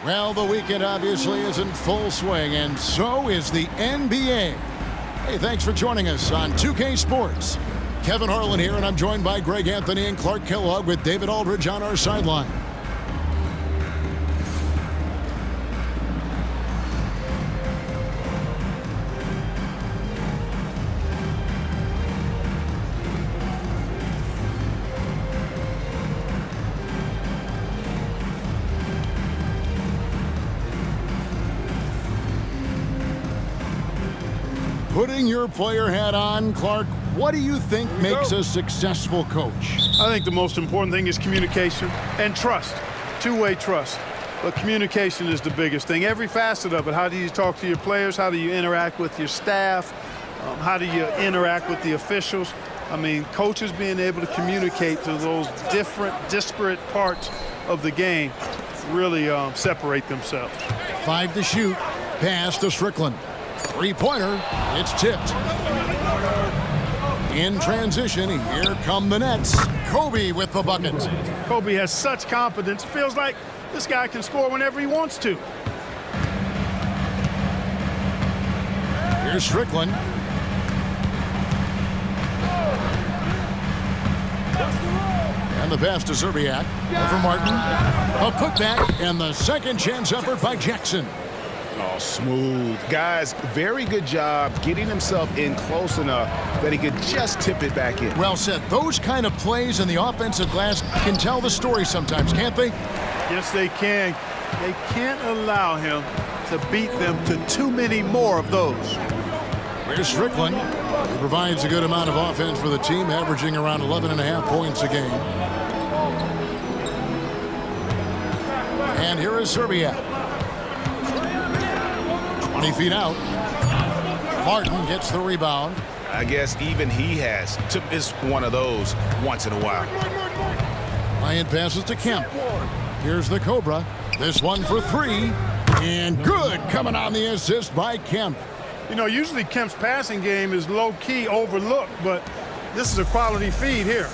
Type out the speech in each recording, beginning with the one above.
Well, the weekend obviously is in full swing, and so is the NBA. Hey, thanks for joining us on 2K Sports. Kevin Harlan here, and I'm joined by Greg Anthony and Clark Kellogg with David Aldridge on our sideline. Putting your player hat on, Clark, what do you think makes a successful coach? I think the most important thing is communication and trust, two-way trust. But communication is the biggest thing, every facet of it. How do you talk to your players? How do you interact with your staff? How do you interact with the officials? I mean, coaches being able to communicate to those different, disparate parts of the game really separate themselves. 5 to shoot, pass to Strickland. Three-pointer, it's tipped. In transition, here come the Nets. Kobe with the bucket. Kobe has such confidence. Feels like this guy can score whenever he wants to. Here's Strickland. And the pass to Zerbiak. For Martin. A putback, and the second chance effort by Jackson. Oh, smooth. Guys, very good job getting himself in close enough that he could just tip it back in. Well said. Those kind of plays in the offensive glass can tell the story sometimes, can't they? Yes, they can. They can't allow him to beat them to too many more of those. Here's Strickland. He provides a good amount of offense for the team, averaging around 11.5 points a game. And here is Zerbiak. 20 feet out. Martin gets the rebound. I guess even he has to miss one of those once in a while. Bryant passes to Kemp. Here's the Cobra. This one for three. And good, coming on the assist by Kemp. You know, usually Kemp's passing game is low-key overlooked, but this is a quality feed here.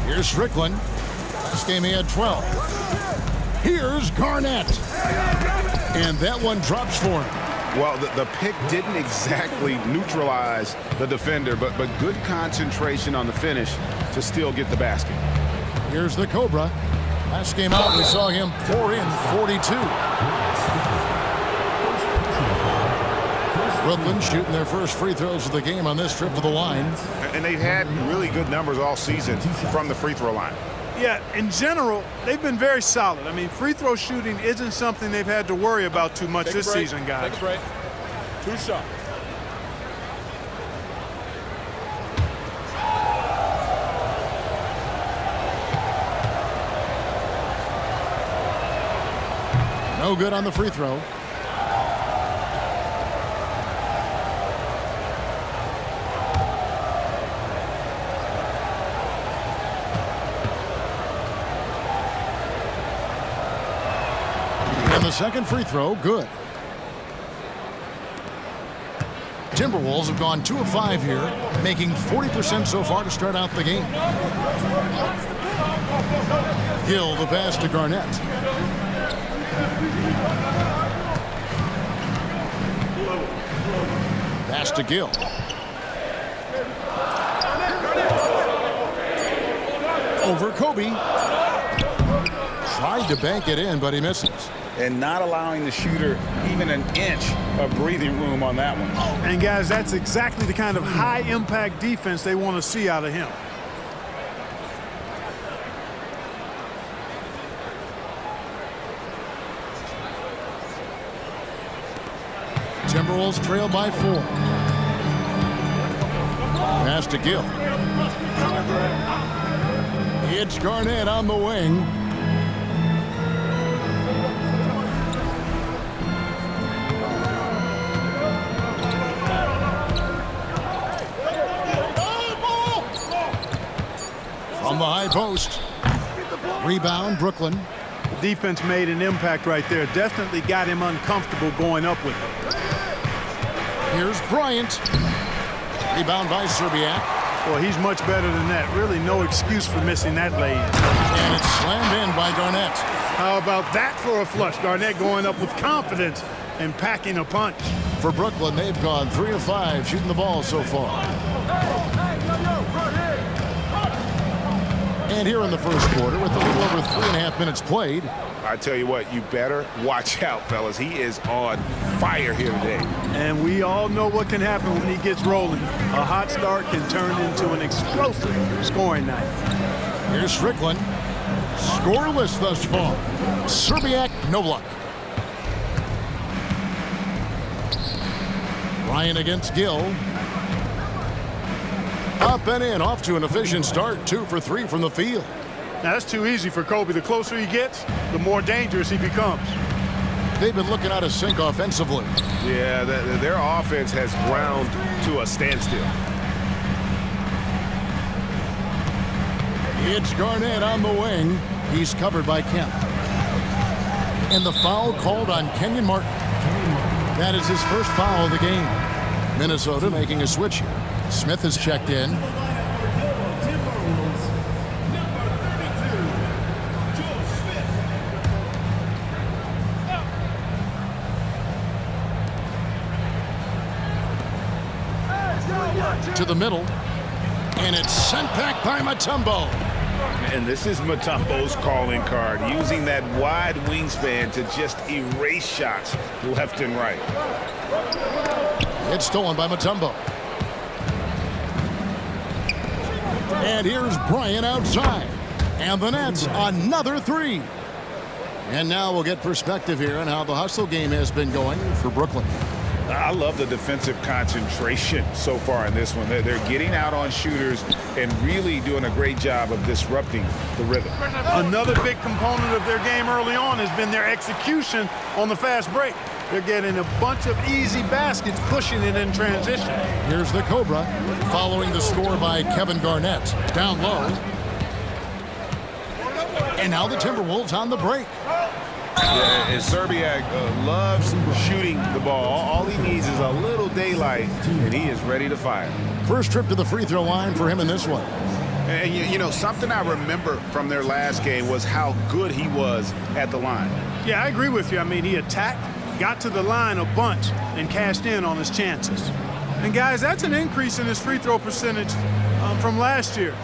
Here's Strickland. Last game he had 12. Here's Garnett. And that one drops for him. Well, the pick didn't exactly neutralize the defender, but good concentration on the finish to still get the basket. Here's the Cobra. Last game out, we saw him pour in 42. Brooklyn shooting their first free throws of the game on this trip to the line. And they've had really good numbers all season from the free throw line. Yeah, in general, they've been very solid. I mean, free throw shooting isn't something they've had to worry about too much this season, guys. Take a break. 2 shots. No good on the free throw. The second free throw, good. Timberwolves have gone 2 of 5 here, making 40% so far to start out the game. Gill, the pass to Garnett. Pass to Gill. Over Kobe. Tried to bank it in, but he misses. And not allowing the shooter even an inch of breathing room on that one. And, guys, that's exactly the kind of high-impact defense they want to see out of him. Timberwolves trail by 4. Pass to Gill. It's Garnett on the wing. From the high post. Rebound, Brooklyn. The defense made an impact right there. Definitely got him uncomfortable going up with it. Here's Bryant. Rebound by Zerbiak. Well, he's much better than that. Really no excuse for missing that lay-in. And it's slammed in by Garnett. How about that for a flush? Garnett going up with confidence and packing a punch. For Brooklyn, they've gone 3 of 5 shooting the ball so far. And here in the first quarter, with a little over 3.5 minutes played. I tell you what, you better watch out, fellas. He is on fire here today. And we all know what can happen when he gets rolling. A hot start can turn into an explosive scoring night. Here's Strickland. Scoreless thus far. Serbiak, no luck. Ryan against Gill. Up and in, off to an efficient start. 2 for 3 from the field. Now, that's too easy for Kobe. The closer he gets, the more dangerous he becomes. They've been looking out of sync offensively. Yeah, their offense has ground to a standstill. It's Garnett on the wing. He's covered by Kemp. And the foul called on Kenyon Martin. That is his first foul of the game. Minnesota making a switch here. Smith has checked in. To the middle. And it's sent back by Mutombo. And this is Mutombo's calling card, using that wide wingspan to just erase shots left and right. It's stolen by Mutombo. And here's Bryant outside. And the Nets, another 3. And now we'll get perspective here on how the hustle game has been going for Brooklyn. I love the defensive concentration so far in this one. They're getting out on shooters and really doing a great job of disrupting the rhythm. Another big component of their game early on has been their execution on the fast break. They're getting a bunch of easy baskets, pushing it in transition. Here's the Cobra, following the score by Kevin Garnett. Down low. And now the Timberwolves on the break. Yeah, and Serbiak loves shooting the ball. All he needs is a little daylight, and he is ready to fire. First trip to the free throw line for him in this one. And you know, something I remember from their last game was how good he was at the line. Yeah, I agree with you. I mean, he attacked, got to the line a bunch, and cashed in on his chances. And, guys, that's an increase in his free throw percentage from last year.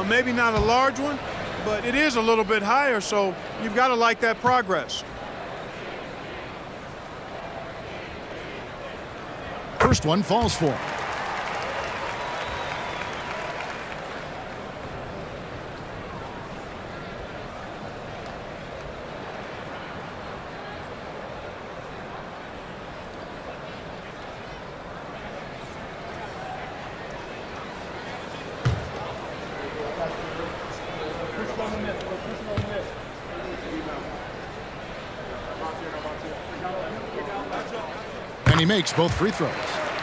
Maybe not a large one, but it is a little bit higher, so you've got to like that progress. First one falls for him. And he makes both free throws.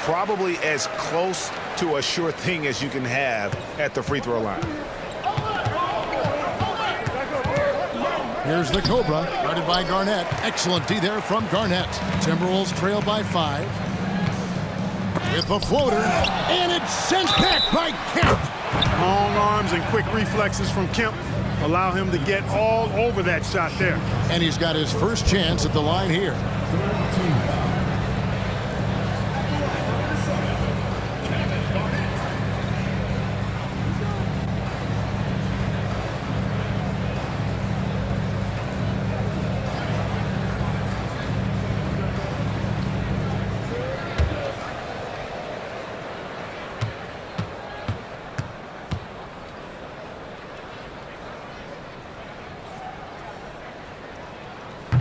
Probably as close to a sure thing as you can have at the free throw line. Here's the Cobra, guarded by Garnett. Excellent D there from Garnett. Timberwolves trail by 5. With the floater, and it's sent back by Kemp. Long arms and quick reflexes from Kemp allow him to get all over that shot there. And he's got his first chance at the line here.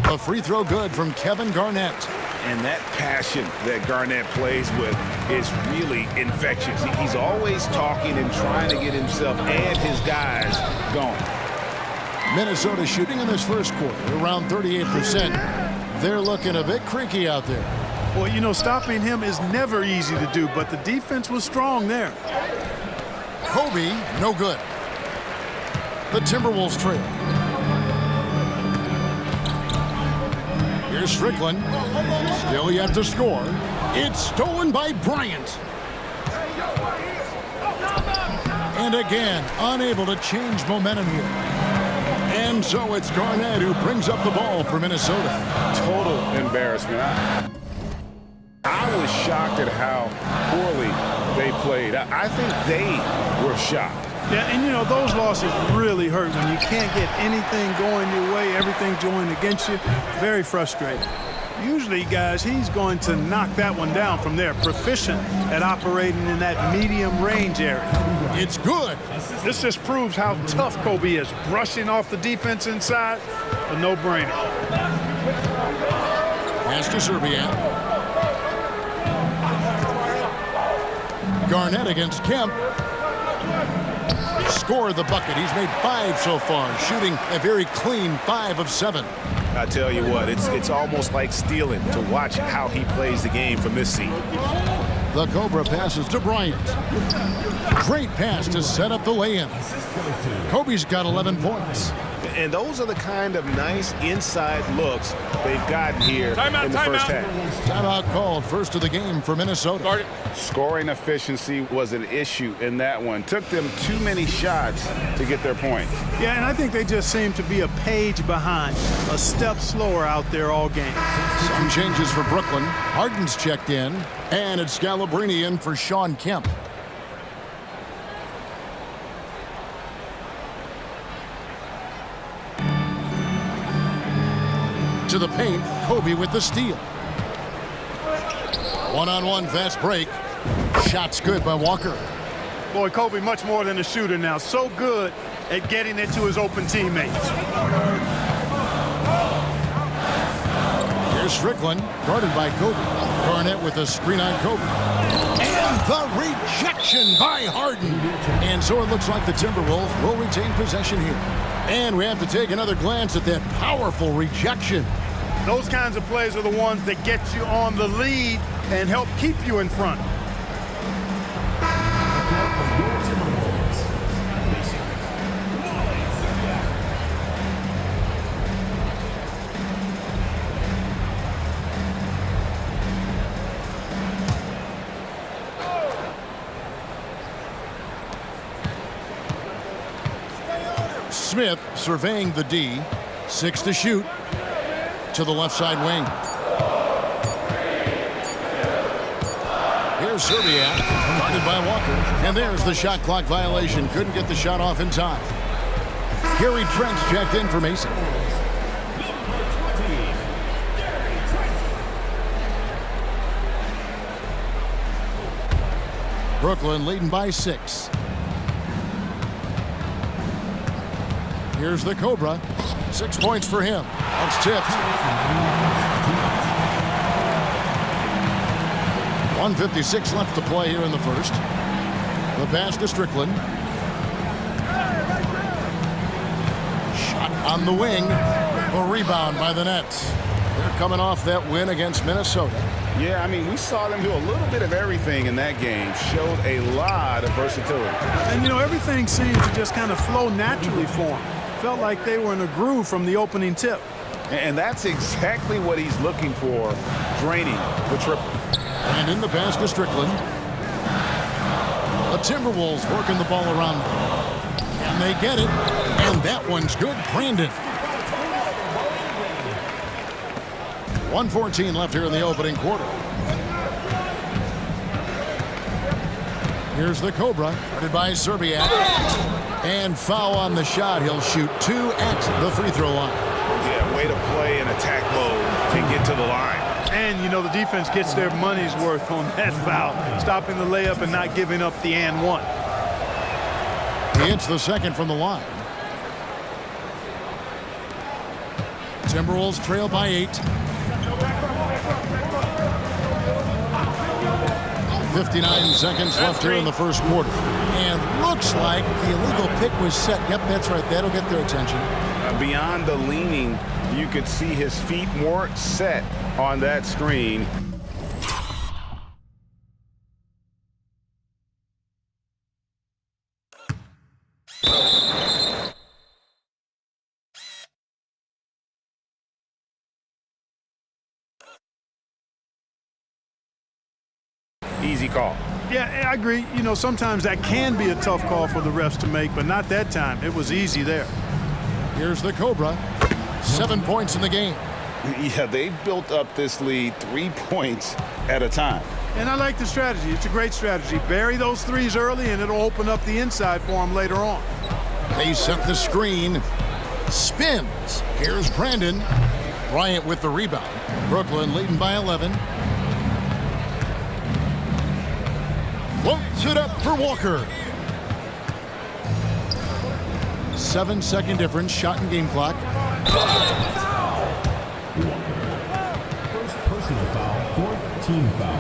A free throw good from Kevin Garnett. And that passion that Garnett plays with is really infectious. He's always talking and trying to get himself and his guys going. Minnesota shooting in this first quarter around 38%. They're looking a bit creaky out there. Well, you know, stopping him is never easy to do, but the defense was strong there. Kobe, no good. The Timberwolves trail. Here's Strickland. Still yet to score. It's stolen by Bryant. And again, unable to change momentum here. And so it's Garnett who brings up the ball for Minnesota. Total embarrassment. I was shocked at how poorly they played. I think they were shocked. Yeah, and you know, those losses really hurt when you can't get anything going your way, everything's going against you. Very frustrating. Usually, guys, he's going to knock that one down from there. Proficient at operating in that medium range area. It's good. This just proves how tough Kobe is. Brushing off the defense inside, a no-brainer. Pass to Serbian. Garnett against Kemp. Scored the bucket. He's made 5 so far, shooting a very clean 5 of 7. I tell you what, it's almost like stealing to watch how he plays the game from this seat. The Cobra passes to Bryant. Great pass to set up the lay-in. Kobe's got 11 points. And those are the kind of nice inside looks they've gotten here in the first half. Timeout called, first of the game for Minnesota. Scoring efficiency was an issue in that one. Took them too many shots to get their points. Yeah, and I think they just seem to be a page behind, a step slower out there all game. Some changes for Brooklyn. Harden's checked in, and it's Scalabrine in for Sean Kemp. To the paint, Kobe with the steal. One-on-one fast break. Shot's good by Walker. Boy, Kobe much more than a shooter now. So good at getting it to his open teammates. Here's Strickland, guarded by Kobe. Garnett with a screen on Kobe. And the rejection by Harden. And so it looks like the Timberwolves will retain possession here. And we have to take another glance at that powerful rejection. Those kinds of plays are the ones that get you on the lead and help keep you in front. Smith surveying the D. 6 to shoot. To the left side wing. Here's Serbian, guarded by Walker. And there's the shot clock violation. Couldn't get the shot off in time. Gary Trent's checked in for Mason. Brooklyn leading by 6. Here's the Cobra. 6 points for him. That's tipped. 1:56 left to play here in the first. The pass to Strickland. Shot on the wing. A rebound by the Nets. They're coming off that win against Minnesota. Yeah, I mean, we saw them do a little bit of everything in that game. Showed a lot of versatility. And, you know, everything seemed to just kind of flow naturally for them. Felt like they were in a groove from the opening tip. And that's exactly what he's looking for, draining the triple. And in the pass to Strickland. The Timberwolves working the ball around them. Can they get it? And that one's good. Brandon. 1:14 left here in the opening quarter. Here's the Cobra, guarded by Serbian. And foul on the shot. He'll shoot 2 at the free throw line. Yeah, way to play in attack mode and get to the line. And, you know, the defense gets their money's worth on that foul, stopping the layup and not giving up the and one. He hits the second from the line. Timberwolves trail by 8. 59 seconds left here in the first quarter. And looks like the illegal pick was set. Yep, that's right. That'll get their attention. Beyond the leaning, you could see his feet weren't set on that screen. Easy call. Yeah, I agree. You know, sometimes that can be a tough call for the refs to make, but not that time. It was easy there. Here's the Cobra. 7 points in the game. Yeah, they've built up this lead 3 points at a time. And I like the strategy. It's a great strategy. Bury those threes early, and it'll open up the inside for them later on. They set the screen. Spins. Here's Brandon. Bryant with the rebound. Brooklyn leading by 11. Floats it up for Walker. 7-second difference. Shot and game clock. First personal foul, fourth team foul.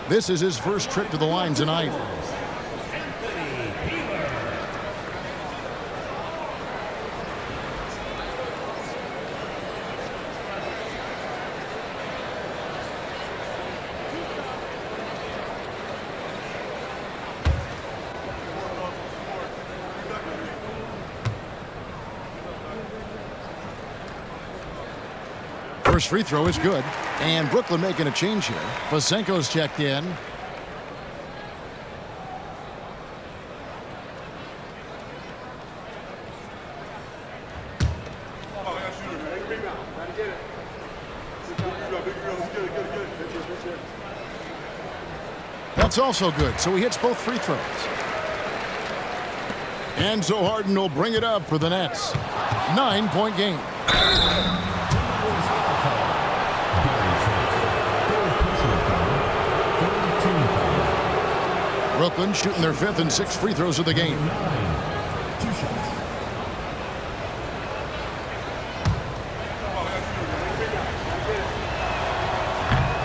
This is his first trip to the line tonight. First free throw is good. And Brooklyn making a change here. Vasenko's checked in. That's also good, so he hits both free throws. And so Harden will bring it up for the Nets. 9-point game. Brooklyn shooting their 5th and 6th free throws of the game.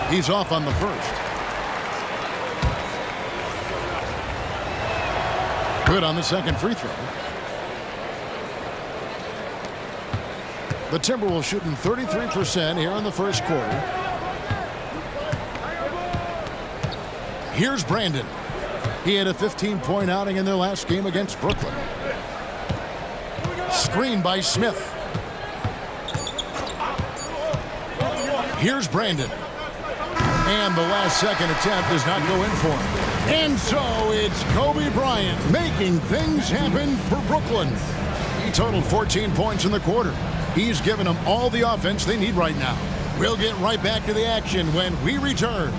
He's off on the first. Good on the second free throw. The Timberwolves shooting 33% here in the first quarter. Here's Brandon. He had a 15-point outing in their last game against Brooklyn. Screen by Smith. Here's Brandon. And the last second attempt does not go in for him. And so it's Kobe Bryant making things happen for Brooklyn. He totaled 14 points in the quarter. He's given them all the offense they need right now. We'll get right back to the action when we return.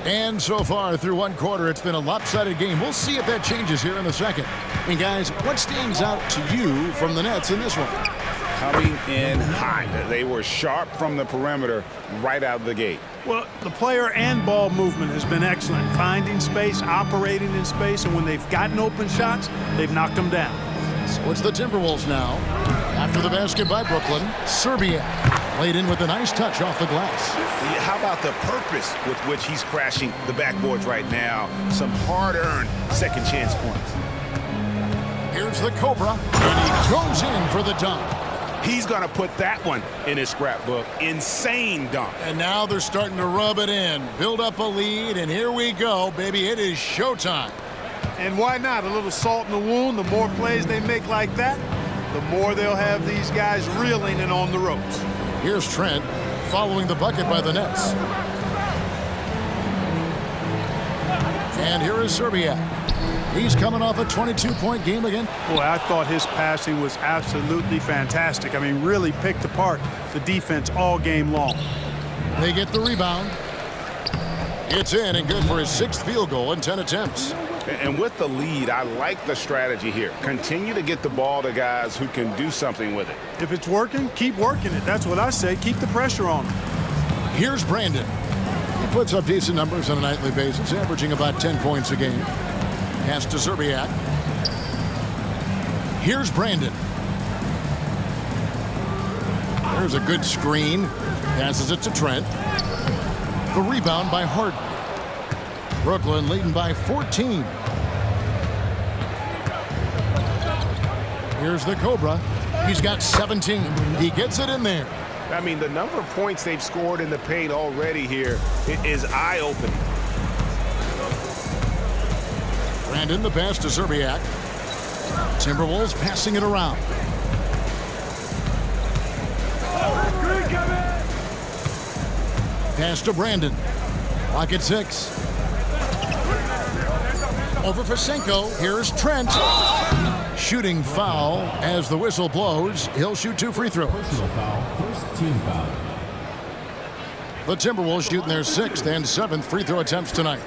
And so far through one quarter, it's been a lopsided game. We'll see if that changes here in the second. And guys, what stands out to you from the Nets in this one? Coming in hot. They were sharp from the perimeter right out of the gate. Well, the player and ball movement has been excellent. Finding space, operating in space, and when they've gotten open shots, they've knocked them down. So it's the Timberwolves now. After the basket by Brooklyn, Serbia laid in with a nice touch off the glass. How about the purpose with which he's crashing the backboards right now? Some hard-earned second chance points. Here's the Cobra, and he goes in for the dunk. He's going to put that one in his scrapbook. Insane dunk. And now they're starting to rub it in, build up a lead, and here we go, baby. It is showtime. And why not? A little salt in the wound. The more plays they make like that, the more they'll have these guys reeling and on the ropes. Here's Trent following the bucket by the Nets. And here is Serbia. He's coming off a 22-point game again. Boy, I thought his passing was absolutely fantastic. I mean, really picked apart the defense all game long. They get the rebound. It's in and good for his 6th field goal in 10 attempts. And with the lead, I like the strategy here. Continue to get the ball to guys who can do something with it. If it's working, keep working it. That's what I say. Keep the pressure on him. Here's Brandon. He puts up decent numbers on a nightly basis, averaging about 10 points a game. Pass to Zerbiak. Here's Brandon. There's a good screen. Passes it to Trent. The rebound by Harden. Brooklyn leading by 14. Here's the Cobra. He's got 17. He gets it in there. I mean, the number of points they've scored in the paint already here is eye-opening. Brandon, the pass to Zerbiak. Timberwolves passing it around. Pass to Brandon. Clock at 6. Over for Senko. Here's Trent. Shooting foul as the whistle blows. He'll shoot 2 free throws. Personal foul, first team foul. The Timberwolves shooting their 6th and 7th free throw attempts tonight.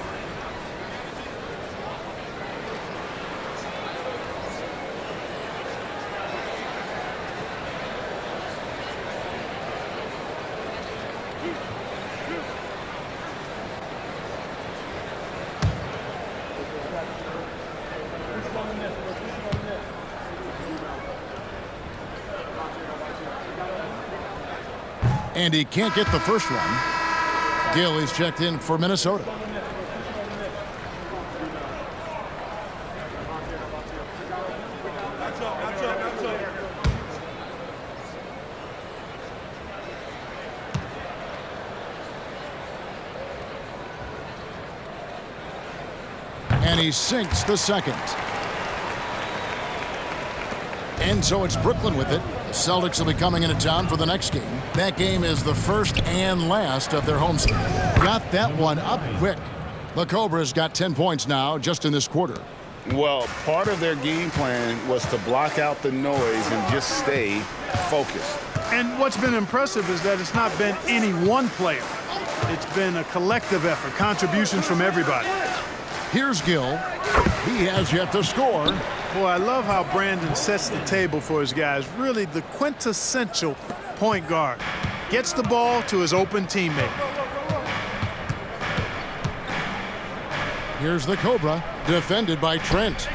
And he can't get the first one. Gill is checked in for Minnesota. And he sinks the second. And so it's Brooklyn with it. The Celtics will be coming into town for the next game. That game is the first and last of their homestand. Got that one up quick. The Cobras got 10 points now just in this quarter. Well, part of their game plan was to block out the noise and just stay focused. And what's been impressive is that it's not been any one player. It's been a collective effort, contributions from everybody. Here's Gill. He has yet to score. Boy, I love how Brandon sets the table for his guys. Really the quintessential point guard. Gets the ball to his open teammate. Here's the Cobra, defended by Trent.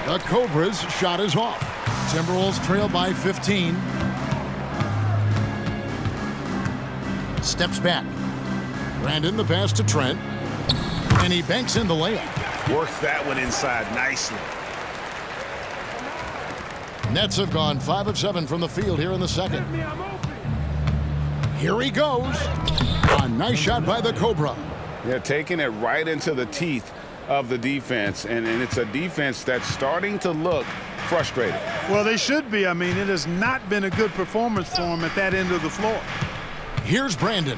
The Cobra's shot is off. Timberwolves trail by 15. Steps back. Brandon, the pass to Trent. And he banks in the layup. Worked that one inside nicely. Nets have gone 5 of 7 from the field here in the second. Here he goes. A nice shot by the Cobra. They're taking it right into the teeth of the defense, and it's a defense that's starting to look frustrated. Well, they should be. I mean, it has not been a good performance for them at that end of the floor. Here's Brandon.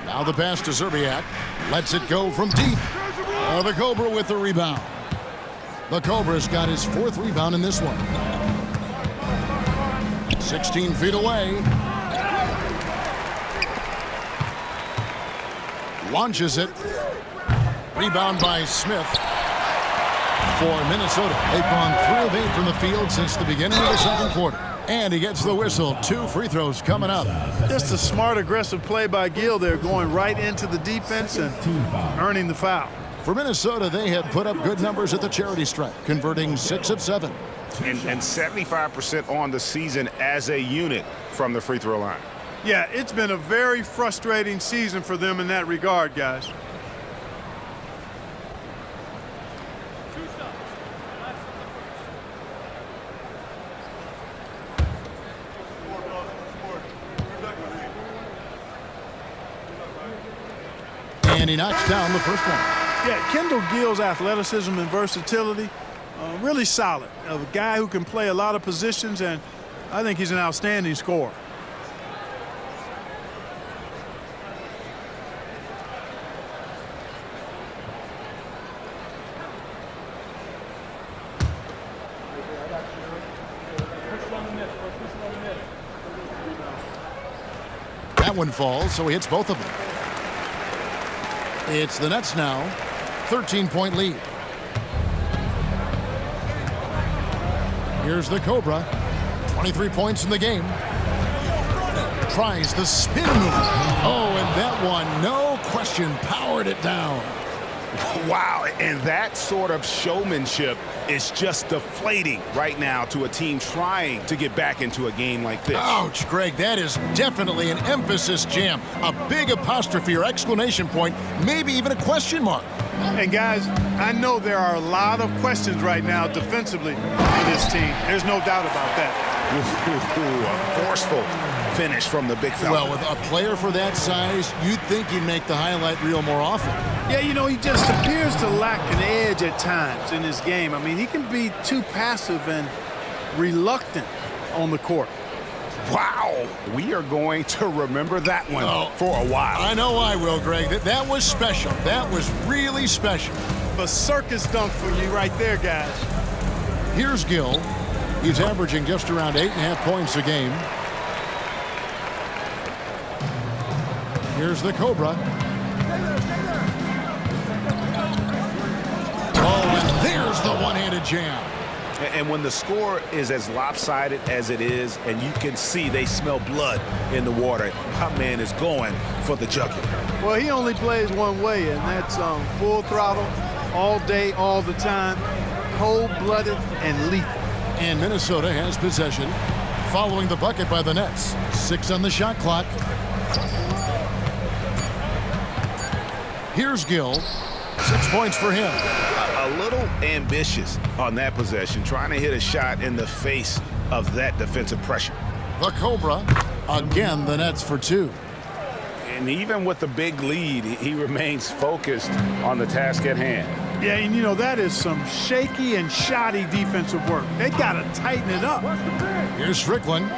Now the pass to Zerbiak. Lets it go from deep. The Cobra with the rebound. The Cobra's got his 4th rebound in this one. 16 feet away. Launches it. Rebound by Smith for Minnesota. They've gone 3 of 8 from the field since the beginning of the second quarter. And he gets the whistle. 2 free throws coming up. Just a smart, aggressive play by Gill there, going right into the defense and earning the foul. For Minnesota, they had put up good numbers at the charity stripe, converting 6 of 7. And 75% on the season as a unit from the free throw line. Yeah, it's been a very frustrating season for them in that regard, guys. And he knocks down the first one. Yeah, Kendall Gill's athleticism and versatility, really solid. A guy who can play a lot of positions, and I think he's an outstanding scorer. That one falls, so he hits both of them. It's the Nets now, 13-point lead. Here's the Cobra, 23 points in the game. Tries the spin move. Oh, and that one, no question, powered it down. Wow, and that sort of showmanship is just deflating right now to a team trying to get back into a game like this. Ouch, Greg, that is definitely an emphasis jam. A big apostrophe or exclamation point, maybe even a question mark. And guys, I know there are a lot of questions right now defensively in this team. There's no doubt about that. A forceful finish from the big fella. Well, with a player for that size, you'd think he'd make the highlight reel more often. Yeah, you know, he just appears to lack an edge at times in his game. I mean, he can be too passive and reluctant on the court. Wow, we are going to remember that one for a while. I know I will, Greg. That was special. That was really special. A circus dunk for you right there, guys. Here's Gill. He's averaging just around 8.5 points a game. Here's the Cobra. Oh, and there's the one-handed jam. And when the score is as lopsided as it is, and you can see they smell blood in the water, my man is going for the jugular. Well, he only plays one way, and that's full throttle, all day, all the time, cold-blooded and lethal. And Minnesota has possession, following the bucket by the Nets. 6 on the shot clock. Here's Gill. 6 points for him. A little ambitious on that possession, trying to hit a shot in the face of that defensive pressure. The Cobra, again the Nets for 2. And even with the big lead, he remains focused on the task at hand. Yeah, and you know, that is some shaky and shoddy defensive work. They got to tighten it up. Here's Strickland,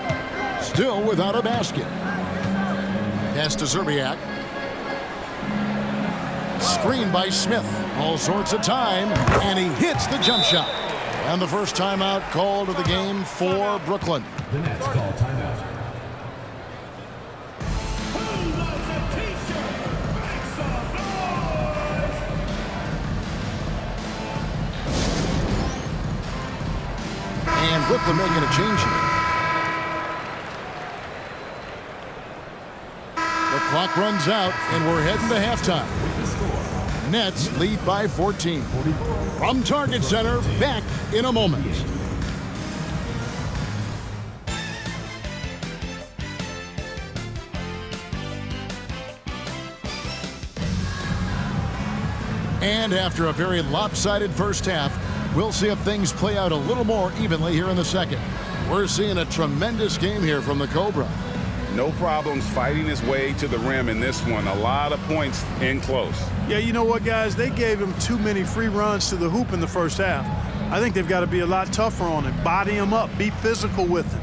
still without a basket. Pass to Zerbiak. Screen by Smith. All sorts of time, and he hits the jump shot. And the first timeout called of the game for Brooklyn. The Nets call timeout. And Brooklyn making a change here. The clock runs out, and we're heading to halftime. Nets lead by 14. From Target Center, back in a moment. And after a very lopsided first half, we'll see if things play out a little more evenly here in the second. We're seeing a tremendous game here from the Cobra. No problems fighting his way to the rim in this one. A lot of points in close. Yeah, you know what, guys? They gave him too many free runs to the hoop in the first half. I think they've got to be a lot tougher on him. Body him up. Be physical with him.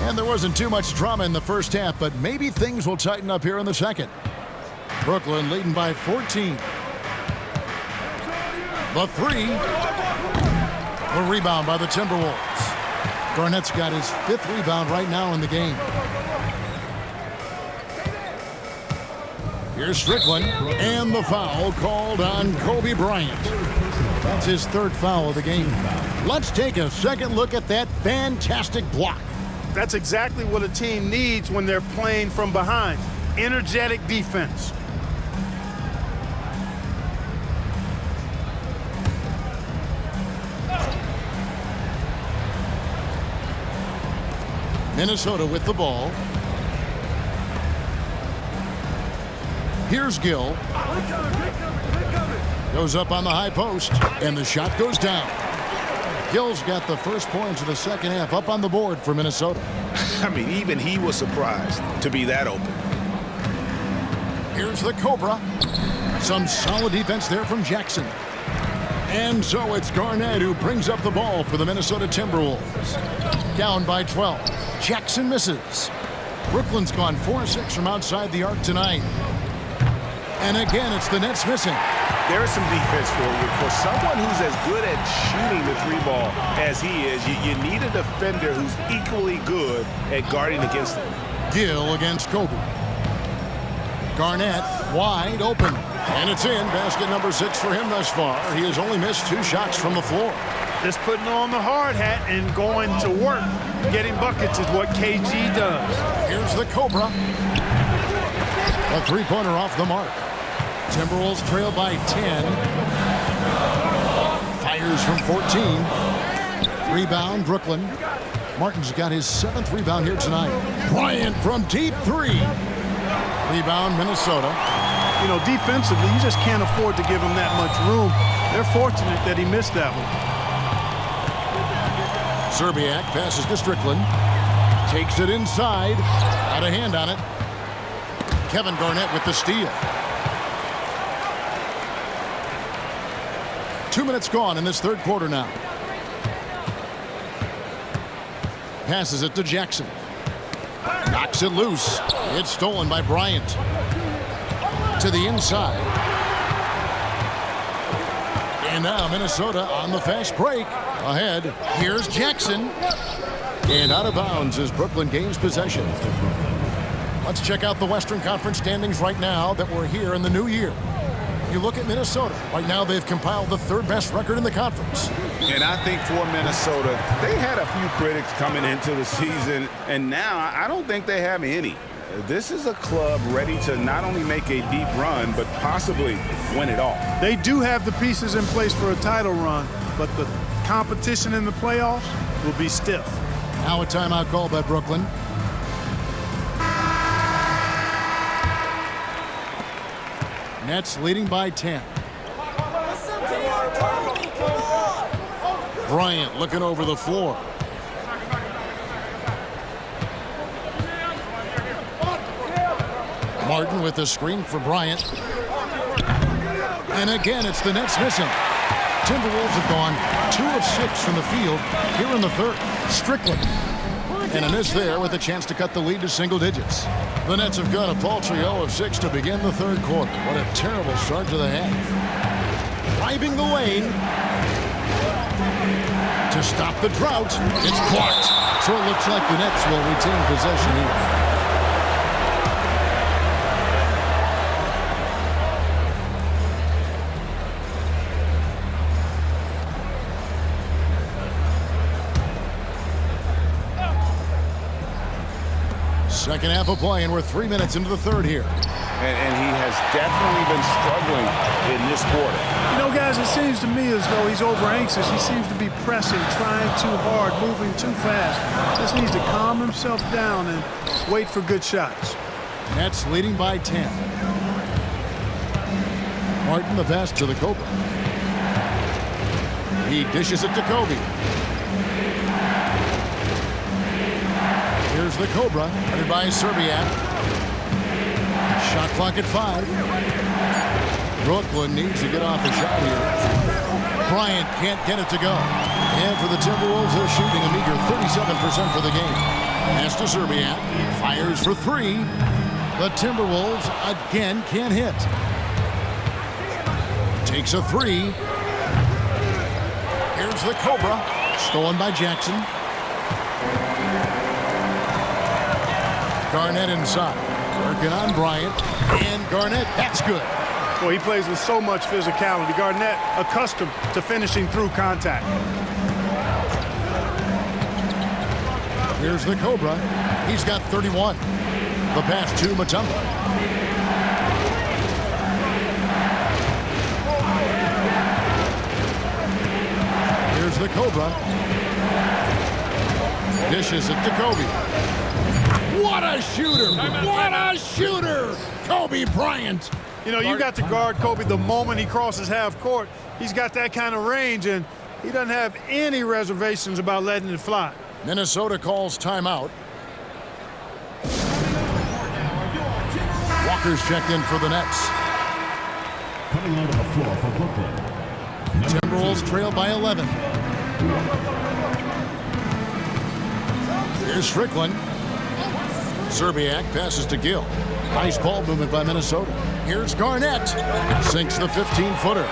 And there wasn't too much drama in the first half, but maybe things will tighten up here in the second. Brooklyn leading by 14. The 3. The rebound by the Timberwolves. Garnett's got his 5th rebound right now in the game. Here's Strickland, and the foul called on Kobe Bryant. That's his 3rd foul of the game. Let's take a second look at that fantastic block. That's exactly what a team needs when they're playing from behind. Energetic defense. Minnesota with the ball. Here's Gill. Goes up on the high post, and the shot goes down. Gill's got the first points of the second half up on the board for Minnesota. I mean, even he was surprised to be that open. Here's the Cobra. Some solid defense there from Jackson. And so it's Garnett who brings up the ball for the Minnesota Timberwolves. Down by 12. Jackson misses. Brooklyn's gone 4-6 from outside the arc tonight. And again, it's the Nets missing. There is some defense for you. For someone who's as good at shooting the 3-ball as he is, you need a defender who's equally good at guarding against him. Gill against Kobe. Garnett wide open. And it's in. Basket number 6 for him thus far. He has only missed 2 shots from the floor. Just putting on the hard hat and going to work. Getting buckets is what KG does. Here's the Cobra. A three-pointer off the mark. Timberwolves trail by 10. Fires from 14. Rebound, Brooklyn. Martin's got his 7th rebound here tonight. Bryant from deep 3. Rebound, Minnesota. You know, defensively, you just can't afford to give him that much room. They're fortunate that he missed that one. Serbiak passes to Strickland. Takes it inside. Out of hand on it. Kevin Garnett with the steal. 2 minutes gone in this third quarter now. Passes it to Jackson. Knocks it loose. It's stolen by Bryant. To the inside. And now Minnesota on the fast break. Ahead. Here's Jackson. And out of bounds as Brooklyn gains possession. Let's check out the Western Conference standings right now that we're here in the new year. You look at Minnesota. Right now they've compiled the 3rd best record in the conference. And I think for Minnesota, they had a few critics coming into the season, and now I don't think they have any. This is a club ready to not only make a deep run, but possibly win it all. They do have the pieces in place for a title run, but the competition in the playoffs will be stiff. Now a timeout call by Brooklyn. Nets leading by 10. Bryant looking over the floor. Martin with the screen for Bryant. And again, it's the Nets missing. Timberwolves have gone 2 of 6 from the field here in the third. Strickland. And a miss there with a chance to cut the lead to single digits. The Nets have got a paltry 0 of 6 to begin the third quarter. What a terrible start to the half. Driving the lane. To stop the drought. It's blocked. So it looks like the Nets will retain possession here. Second half of play, and we're 3 minutes into the third here. And he has definitely been struggling in this quarter. You know, guys, it seems to me as though he's over anxious. He seems to be pressing, trying too hard, moving too fast. Just needs to calm himself down and wait for good shots. Nets leading by 10. Martin the pass to the Cobra. He dishes it to Kobe. Here's the Cobra, headed by Serbiak. Shot clock at 5. Brooklyn needs to get off the shot here. Bryant can't get it to go. And for the Timberwolves, they're shooting a meager 37% for the game. Pass to Serbiak. Fires for 3. The Timberwolves again can't hit. Takes a 3. Here's the Cobra. Stolen by Jackson. Garnett inside. Working on Bryant. And Garnett, that's good. Well, he plays with so much physicality. Garnett accustomed to finishing through contact. Here's the Cobra. He's got 31. The pass to Mutombo. Here's the Cobra. Dishes it to Kobe. What a shooter! What a shooter! Kobe Bryant. You know, you got to guard Kobe the moment he crosses half court. He's got that kind of range, and he doesn't have any reservations about letting it fly. Minnesota calls timeout. Walker's checked in for the Nets. Coming out on the floor for Brooklyn. Timberwolves trail by 11. Here's Strickland. Serbiak passes to Gill. Nice ball movement by Minnesota. Here's Garnett. Sinks the 15-footer.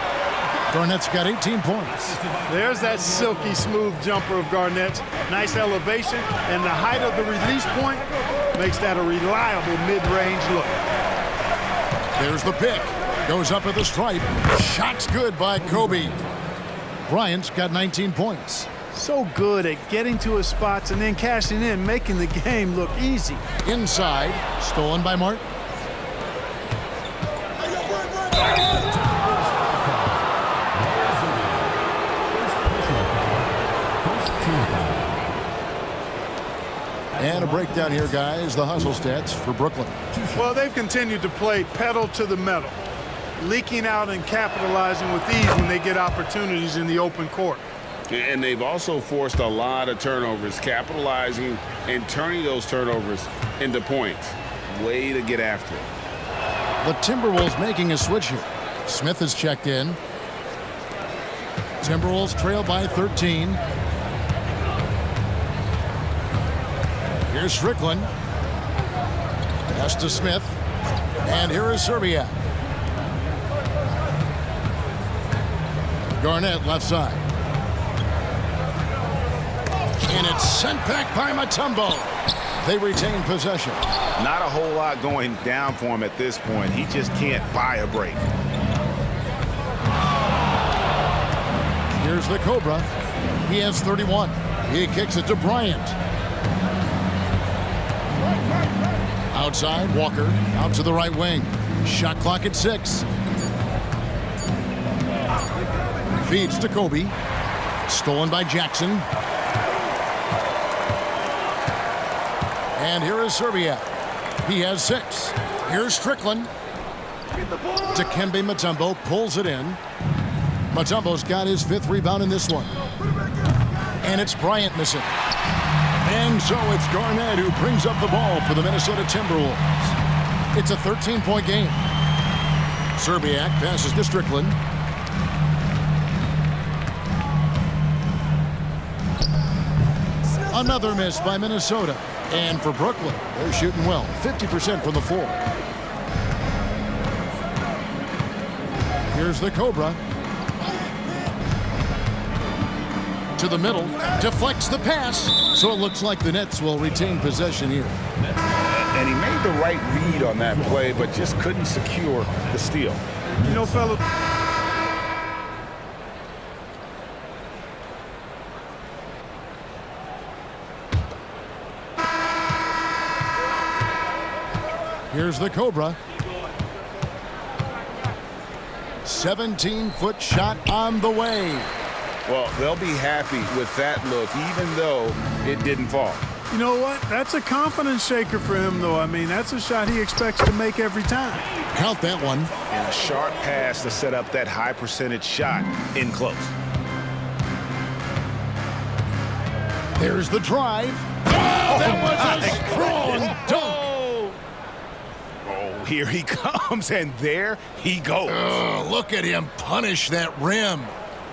Garnett's got 18 points. There's that silky smooth jumper of Garnett's. Nice elevation, and the height of the release point makes that a reliable mid-range look. There's the pick. Goes up at the stripe. Shot's good by Kobe. Bryant's got 19 points. So good at getting to his spots and then cashing in, making the game look easy. Inside, stolen by Martin. And a breakdown here, guys. The hustle stats for Brooklyn. Well, they've continued to play pedal to the metal, leaking out and capitalizing with ease when they get opportunities in the open court. And they've also forced a lot of turnovers, capitalizing and turning those turnovers into points. Way to get after it. The Timberwolves making a switch here. Smith has checked in. Timberwolves trail by 13. Here's Strickland. Pass to Smith. And here is Serbiak. Garnett left side. And it's sent back by Mutombo. They retain possession. Not a whole lot going down for him at this point. He just can't buy a break. Here's the Cobra. He has 31. He kicks it to Bryant. Outside, Walker out to the right wing. Shot clock at 6. Feeds to Kobe. Stolen by Jackson. And here is Serbiak. He has 6. Here's Strickland. Dikembe Mutombo pulls it in. Mutombo's got his 5th rebound in this one. And it's Bryant missing. And so it's Garnett who brings up the ball for the Minnesota Timberwolves. It's a 13-point game. Serbiak passes to Strickland. Another miss by Minnesota. And for Brooklyn, they're shooting well, 50% from the floor. Here's the Cobra. To the middle, deflects the pass, so it looks like the Nets will retain possession here. And he made the right read on that play, but just couldn't secure the steal. You know, fellas, here's the Cobra. 17-foot shot on the way. Well, they'll be happy with that look, even though it didn't fall. you know what? That's a confidence shaker for him, though. I mean, that's a shot he expects to make every time. Count that one. And a sharp pass to set up that high percentage shot in close. There's the drive. Oh, that was a strong dunk. Oh, here he comes, and there he goes. Look at him punish that rim.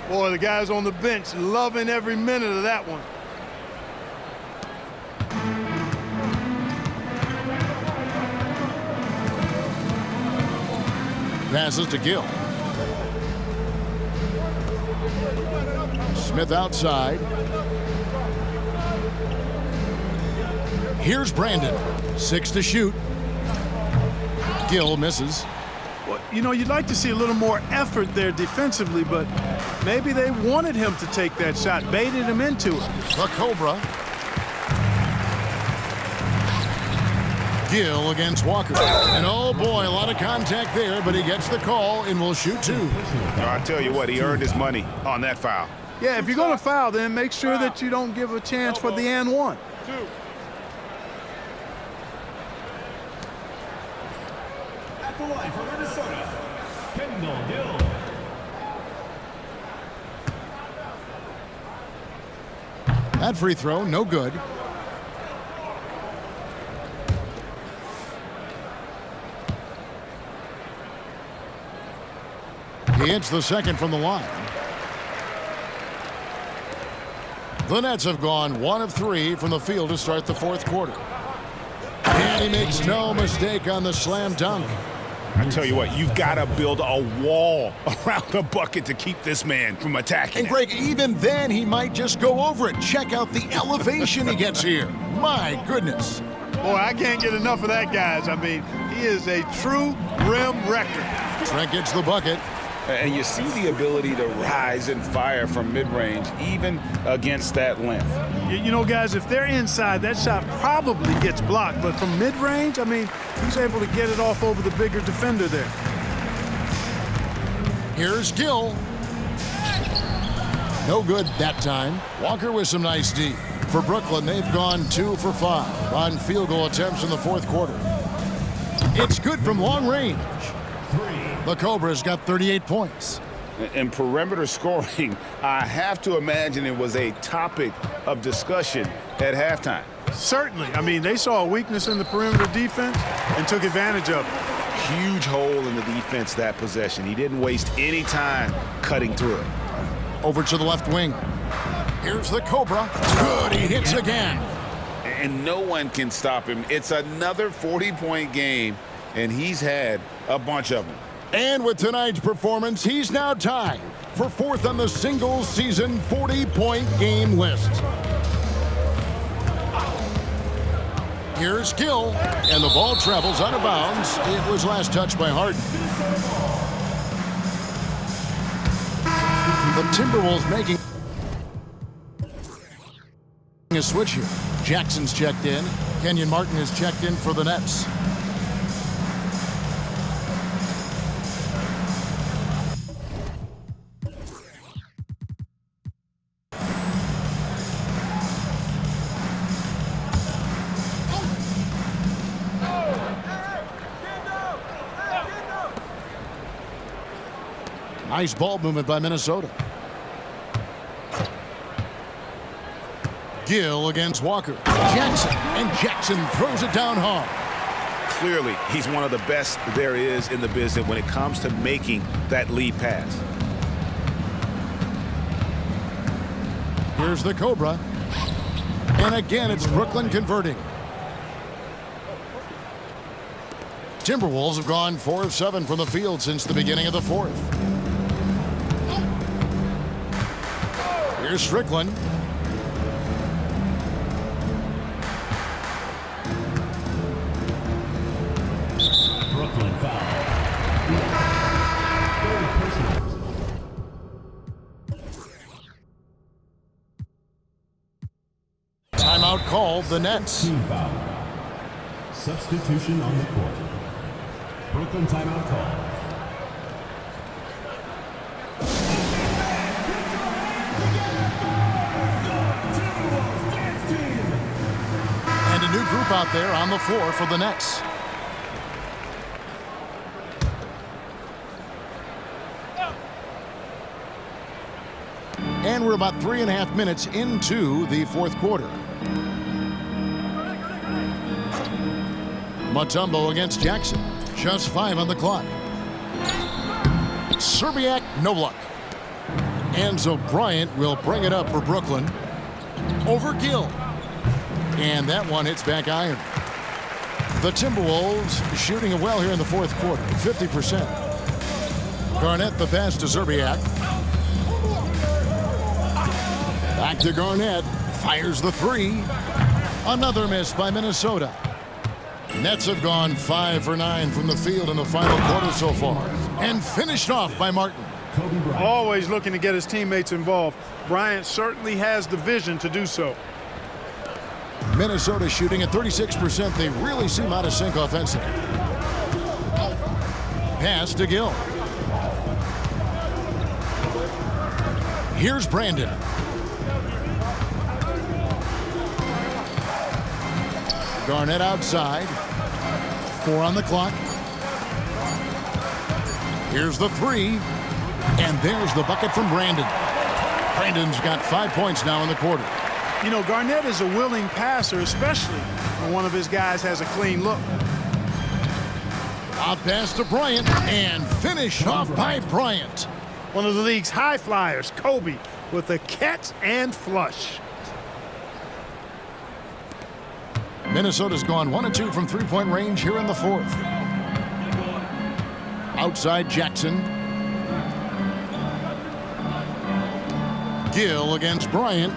Boy, the guys on the bench loving every minute of that one. Passes to Gill. Smith outside. Here's Brandon. 6 to shoot. Gill misses. Well, you know, you'd like to see a little more effort there defensively, but maybe they wanted him to take that shot, baited him into it. The Cobra. Gill against Walker. And oh boy, a lot of contact there, but he gets the call and will shoot 2. I'll tell you what, he earned his money on that foul. Yeah, if you're going to foul, then make sure that you don't give a chance for the and one. At the line for Minnesota, Kendall Gill. That free throw, no good. He hits the second from the line. The Nets have gone 1 of 3 from the field to start the fourth quarter. And he makes no mistake on the slam dunk. I tell you what, you've got to build a wall around the bucket to keep this man from attacking. And Greg, even then he might just go over it. Check out the elevation he gets here. My goodness. Boy, I can't get enough of that, guys. I mean, he is a true rim wrecker. Trent gets the bucket. And you see the ability to rise and fire from mid-range, even against that length. You know, guys, if they're inside, that shot probably gets blocked. But from mid-range, I mean, he's able to get it off over the bigger defender there. Here's Gill. No good that time. Walker with some nice D. For Brooklyn, they've gone 2 for 5 on field goal attempts in the fourth quarter. It's good from long range. The Cobras got 38 points. In perimeter scoring, I have to imagine it was a topic of discussion at halftime. Certainly. I mean, they saw a weakness in the perimeter defense and took advantage of it. Huge hole in the defense that possession. He didn't waste any time cutting through it. Over to the left wing. Here's the Cobra. Good, he hits again. And no one can stop him. It's another 40-point game, and he's had a bunch of them. And with tonight's performance, he's now tied for 4th on the singles season 40-point game list. Here's Gill, and the ball travels out of bounds. It was last touched by Harden. The Timberwolves making a switch here. Jackson's checked in. Kenyon Martin is checked in for the Nets. Nice ball movement by Minnesota. Gill against Walker. Jackson, and Jackson throws it down hard. Clearly, he's one of the best there is in the business when it comes to making that lead pass. Here's the Cobra. And again, it's Brooklyn converting. Timberwolves have gone 4 of 7 from the field since the beginning of the fourth. Here's Strickland. Brooklyn foul. Timeout called the Nets. Team foul. Substitution on the court. Brooklyn timeout call. And a new group out there on the floor for the Nets. And we're about 3.5 minutes into the fourth quarter. Mutombo against Jackson. Just 5 on the clock. Serbiak, no luck. And so Bryant will bring it up for Brooklyn. Over Gill. And that one hits back iron. The Timberwolves shooting it well here in the fourth quarter, 50%. Garnett the pass to Serbiak. Back to Garnett. Fires the 3. Another miss by Minnesota. Nets have gone 5 for 9 from the field in the final quarter so far. And finished off by Martin. Always looking to get his teammates involved. Bryant certainly has the vision to do so. Minnesota shooting at 36%. They really seem out of sync offensively. Pass to Gill. Here's Brandon. Garnett outside. 4 on the clock. Here's the 3. And there's the bucket from Brandon. Brandon's got 5 points now in the quarter. You know, Garnett is a willing passer, especially when one of his guys has a clean look. Out pass to Bryant, and finish off by Bryant. One of the league's high flyers, Kobe, with a catch and flush. Minnesota's gone 1 of 2 from three-point range here in the fourth. Outside Jackson. Gill against Bryant.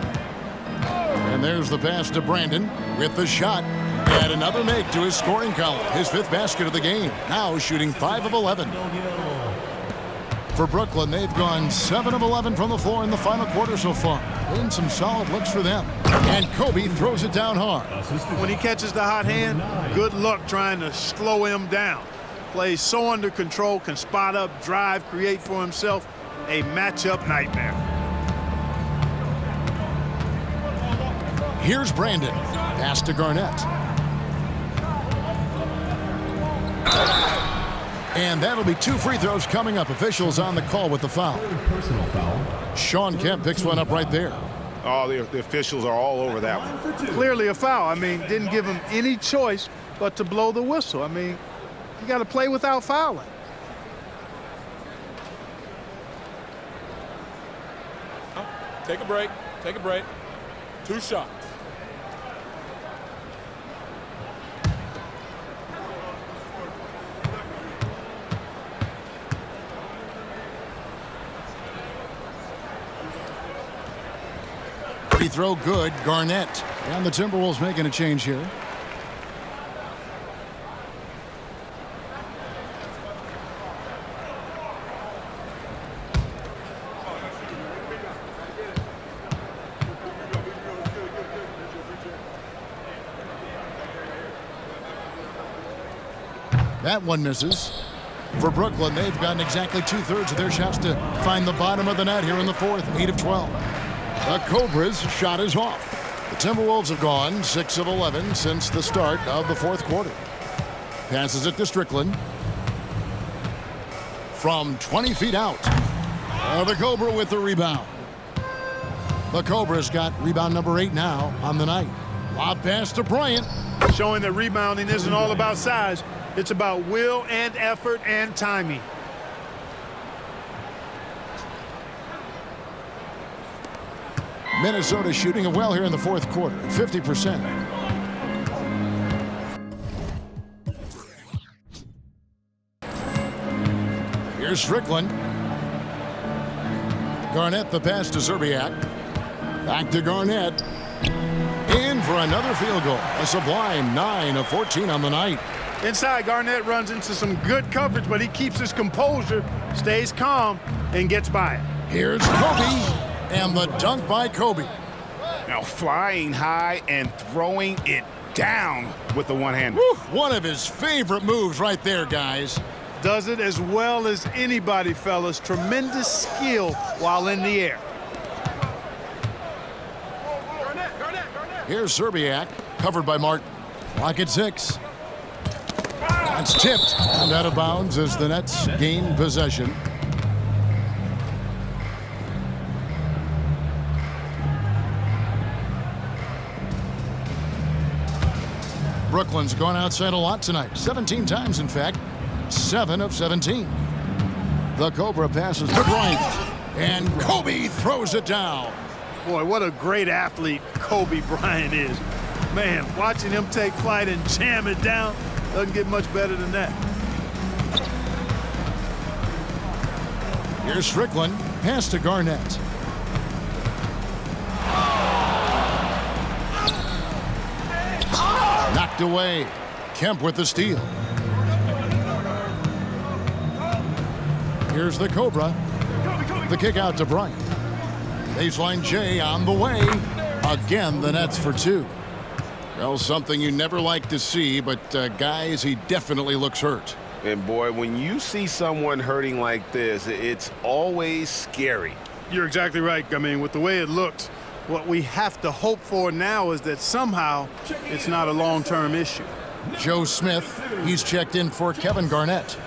And there's the pass to Brandon with the shot. Add another make to his scoring column. His 5th basket of the game. Now shooting 5 of 11. For Brooklyn, they've gone 7 of 11 from the floor in the final quarter so far. Been some solid looks for them. And Kobe throws it down hard. When he catches the hot hand, good luck trying to slow him down. Plays so under control, can spot up, drive, create for himself. A matchup nightmare. Here's Brandon. Pass to Garnett. And that'll be 2 free throws coming up. Officials on the call with the foul. Personal foul. Sean Kemp picks one up right there. Oh, the officials are all over that one. Clearly a foul. I mean, didn't give him any choice but to blow the whistle. I mean, you got to play without fouling. Take a break. Take a break. 2 shots. Free throw good. Garnett. And the Timberwolves making a change here. That one misses. For Brooklyn, they've gotten exactly 2/3 of their shots to find the bottom of the net here in the fourth. 8 of 12. The Cobras' shot is off. The Timberwolves have gone 6 of 11 since the start of the fourth quarter. Passes it to Strickland. From 20 feet out. The Cobra with the rebound. The Cobras got rebound number 8 now on the night. Lob pass to Bryant. Showing that rebounding isn't all about size. It's about will and effort and timing. Minnesota shooting it well here in the fourth quarter at 50%. Here's Strickland. Garnett the pass to Zerbiak. Back to Garnett. In for another field goal. A sublime 9 of 14 on the night. Inside, Garnett runs into some good coverage, but he keeps his composure, stays calm, and gets by it. Here's Kobe. And the dunk by Kobe. Now flying high and throwing it down with the one hand. One of his favorite moves right there, guys. Does it as well as anybody, fellas. Tremendous skill while in the air. Here's Zerbiak, covered by Martin. Clock at 6. That's tipped and out of bounds as the Nets gain possession. Brooklyn's gone outside a lot tonight. 17 times, in fact. 7 of 17. The Cobra passes to Bryant. And Kobe throws it down. Boy, what a great athlete Kobe Bryant is. Man, watching him take flight and jam it down doesn't get much better than that. Here's Strickland. Pass to Garnett. Knocked away. Kemp with the steal. Here's the Cobra. The kick out to Bryant. Baseline J on the way. Again, the Nets for 2. Well, something you never like to see, but guys, he definitely looks hurt. And boy, when you see someone hurting like this, it's always scary. You're exactly right. I mean, with the way it looks, what we have to hope for now is that somehow it's not a long-term issue. Joe Smith, he's checked in for Kevin Garnett.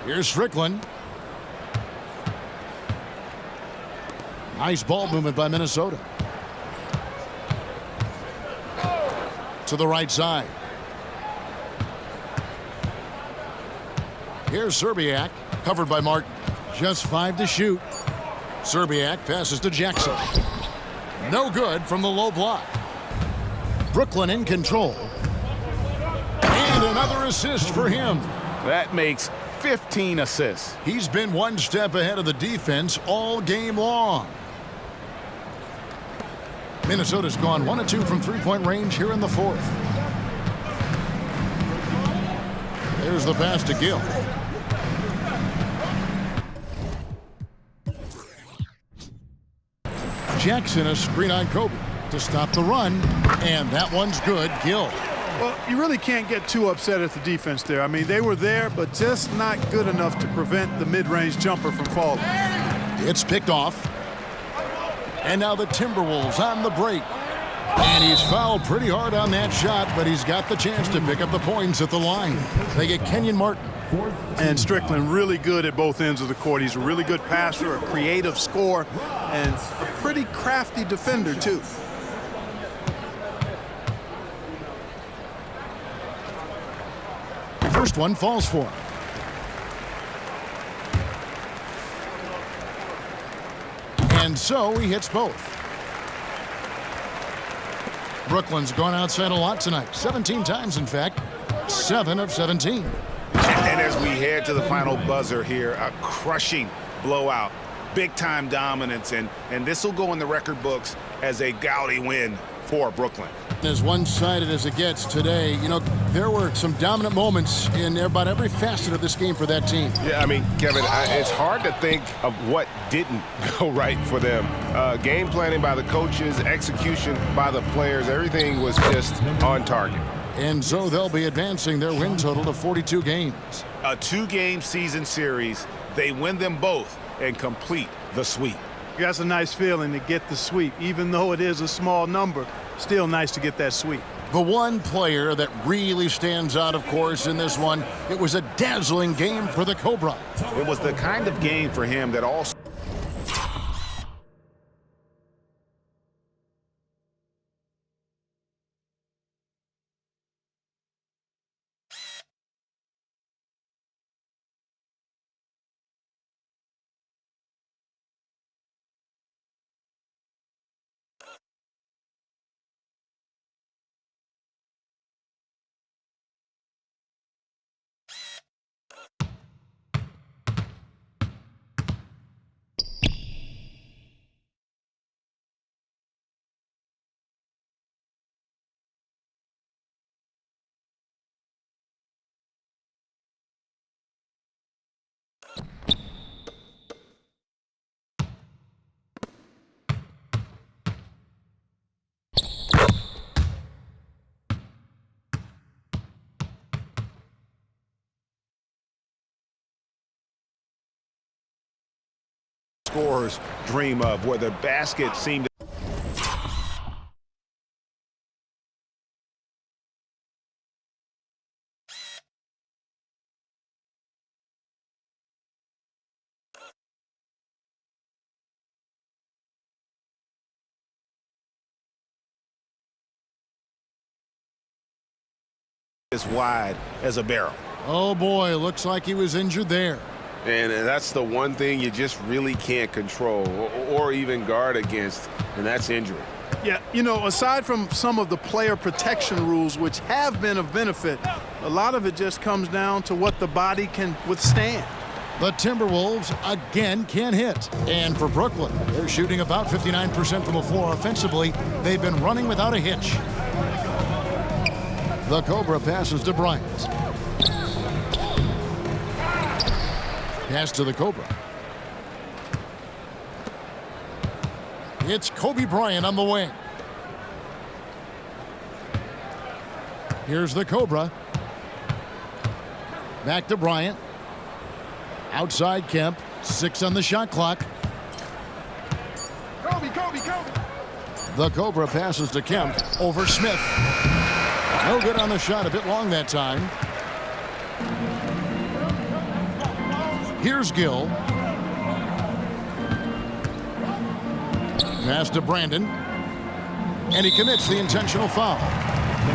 Here's Strickland. Nice ball movement by Minnesota. To the right side. Here's Serbiak, covered by Martin. Just 5 to shoot. Serbiak passes to Jackson. No good from the low block. Brooklyn in control. And another assist for him. That makes 15 assists. He's been one step ahead of the defense all game long. Minnesota's gone 1 of 2 from three-point range here in the fourth. There's the pass to Gill. Jackson, a screen on Kobe to stop the run, and that one's good. Gill. Well, you really can't get too upset at the defense there. I mean, they were there, but just not good enough to prevent the mid-range jumper from falling. It's picked off. And now the Timberwolves on the break. And he's fouled pretty hard on that shot, but he's got the chance to pick up the points at the line. They get Kenyon Martin. And Strickland really good at both ends of the court. He's a really good passer, a creative scorer, and a pretty crafty defender, too. First one falls for him. And so he hits both. Brooklyn's gone outside a lot tonight. 17 times, in fact. 7 of 17. And as we head to the final buzzer here, a crushing blowout. Big-time dominance, and this will go in the record books as a gaudy win for Brooklyn. As one-sided as it gets today, you know, there were some dominant moments in about every facet of this game for that team. Yeah, I mean, Kevin, it's hard to think of what didn't go right for them. Game planning by the coaches, execution by the players, everything was just on target. And so they'll be advancing their win total to 42 games. A 2-game season series, they win them both and complete the sweep. That's a nice feeling to get the sweep. Even though it is a small number, still nice to get that sweep. The one player that really stands out, of course, in this one, it was a dazzling game for the Cobra. It was the kind of game for him that also scorers dream of, where the basket seemed to as wide as a barrel. Oh boy, looks like he was injured there. And that's the one thing you just really can't control or even guard against, and that's injury. Yeah, you know, aside from some of the player protection rules, which have been of benefit, a lot of it just comes down to what the body can withstand. The Timberwolves again can't hit. And for Brooklyn, they're shooting about 59% from the floor offensively. They've been running without a hitch. The Cobra passes to Bryant. Pass to the Cobra. It's Kobe Bryant on the wing. Here's the Cobra. Back to Bryant. Outside Kemp. 6 on the shot clock. Kobe, Kobe, Kobe. The Cobra passes to Kemp over Smith. No good on the shot. A bit long that time. Here's Gill. Pass to Brandon. And he commits the intentional foul.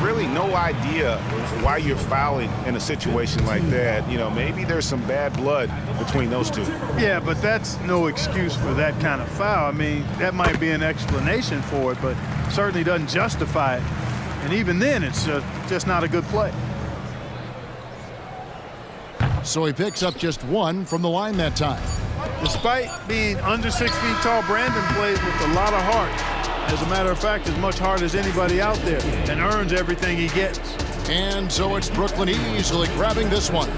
Really no idea why you're fouling in a situation like that. You know, maybe there's some bad blood between those two. Yeah, but that's no excuse for that kind of foul. I mean, that might be an explanation for it, but certainly doesn't justify it. And even then, it's just not a good play. So he picks up just one from the line that time. Despite being under 6 feet tall, Brandon plays with a lot of heart. As a matter of fact, as much heart as anybody out there, and earns everything he gets. And so it's Brooklyn easily grabbing this one.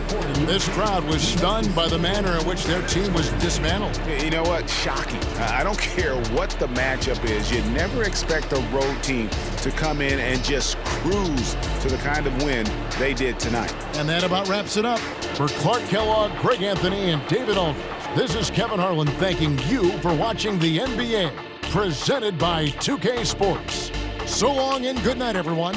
This crowd was stunned by the manner in which their team was dismantled. You know what? Shocking. I don't care what the matchup is. You never expect a road team to come in and just cruise to the kind of win they did tonight. And that about wraps it up. For Clark Kellogg, Greg Anthony, and David Aldridge, this is Kevin Harlan thanking you for watching the NBA, presented by 2K Sports. So long and good night, everyone.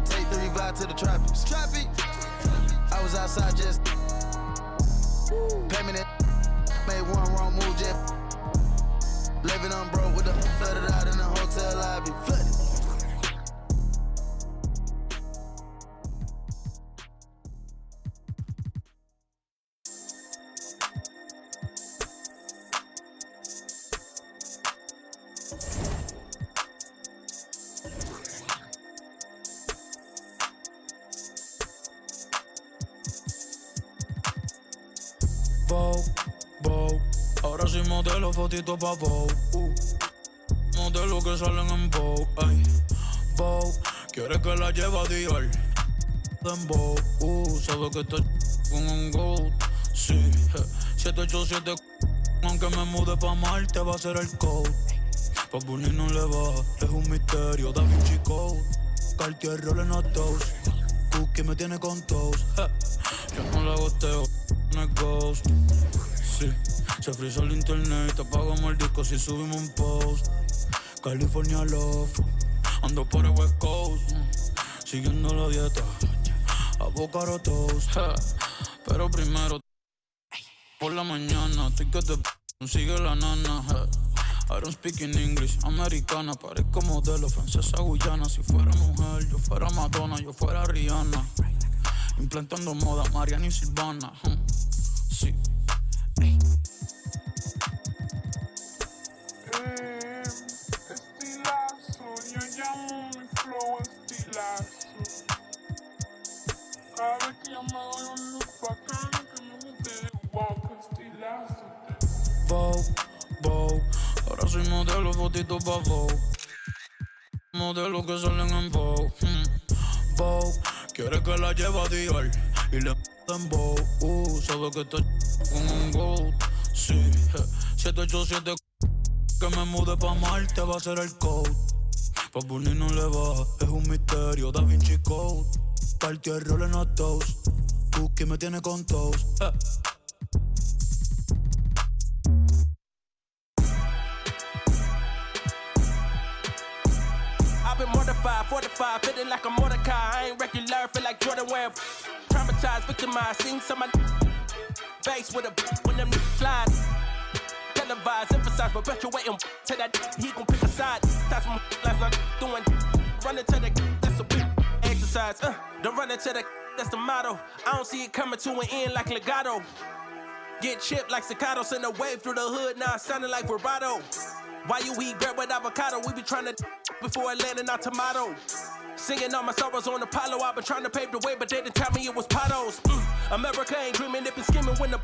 Take the revive to the tropics. I was outside just pay me that. Made one wrong move, just living on broke with the flooded out in the hotel lobby. Flooded. Ahora soy modelo, fotito pa' Vogue. Modelo que salen en Vogue, ay. Vogue, quiere que la lleve a Dior. Dembow, sabe que estoy con un gold. Sí, 787, aunque me mude pa' Marte va a ser el code. Pa' Bunny no le va, es un misterio, Da Vinci Code. Cartier rolling a toast, Cookie me tiene con toast. Yo no la gosteo, no es ghost. Sí, se frisa el internet, te apagamos el disco si subimos un post. California Love, ando por el West Coast, siguiendo la dieta, avocado toast. Pero primero, por la mañana, estoy que te consigue la nana. I don't speak in English, americana, parezco modelo, francesa guyana. Si fuera mujer, yo fuera Madonna, yo fuera Rihanna. Implantando moda, Mariana y Silvana. Sí. Vogue, ahora soy modelo, fotito pa' Vogue. Modelo que salen en Vogue. Vogue, quiere que la lleve a Dior y le en Vogue. Sabe que estoy con un gold. Sí, 787 que me mude pa' Marte va a ser el code. Pa' Bunny no le baja, es un misterio, Da Vinci Code. Partió el rol en los toast, Cookie me tiene con toast. I've been mortified, fortified, feeling like a Mordecai. I ain't regular, feel like Jordan wearing. Traumatized, victimized, seen some of my face with a when them niggas slide. Televised, emphasized, perpetuating to that he gon' pick a side. That's some last night doing. Running to the that's a big exercise. Don't run into the that's the motto. I don't see it coming to an end like legato. Get chipped like staccato, send a wave through the hood, now sounding like vibrato. Why you eat bread with avocado? We be trying to before it landing our tomato. Singing all my sorrows on Apollo. I've been trying to pave the way, but they didn't tell me it was potholes. America ain't dreaming, it been skimming when the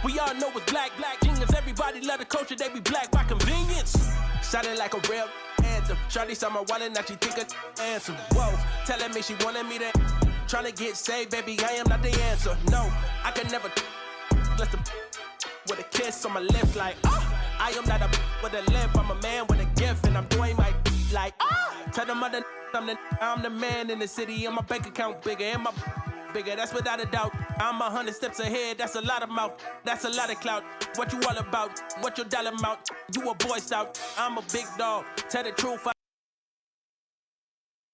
we all know it's black genius. Everybody love the culture, they be black by convenience. Sounding like a real anthem. Shawty saw my wallet, now she think I answer. Whoa, telling me she wanted me to trying to get saved, baby, I am not the answer. No, I can never let the with a kiss on my lips like, I am not a with a lip, I'm a man with a gift, and I'm doing my like, tell them other I'm the man in the city, and my bank account bigger, and my bigger, that's without a doubt. I'm 100 steps ahead, that's a lot of mouth, that's a lot of clout. What you all about? What your dollar amount? You a boy scout, I'm a big dog, tell the truth.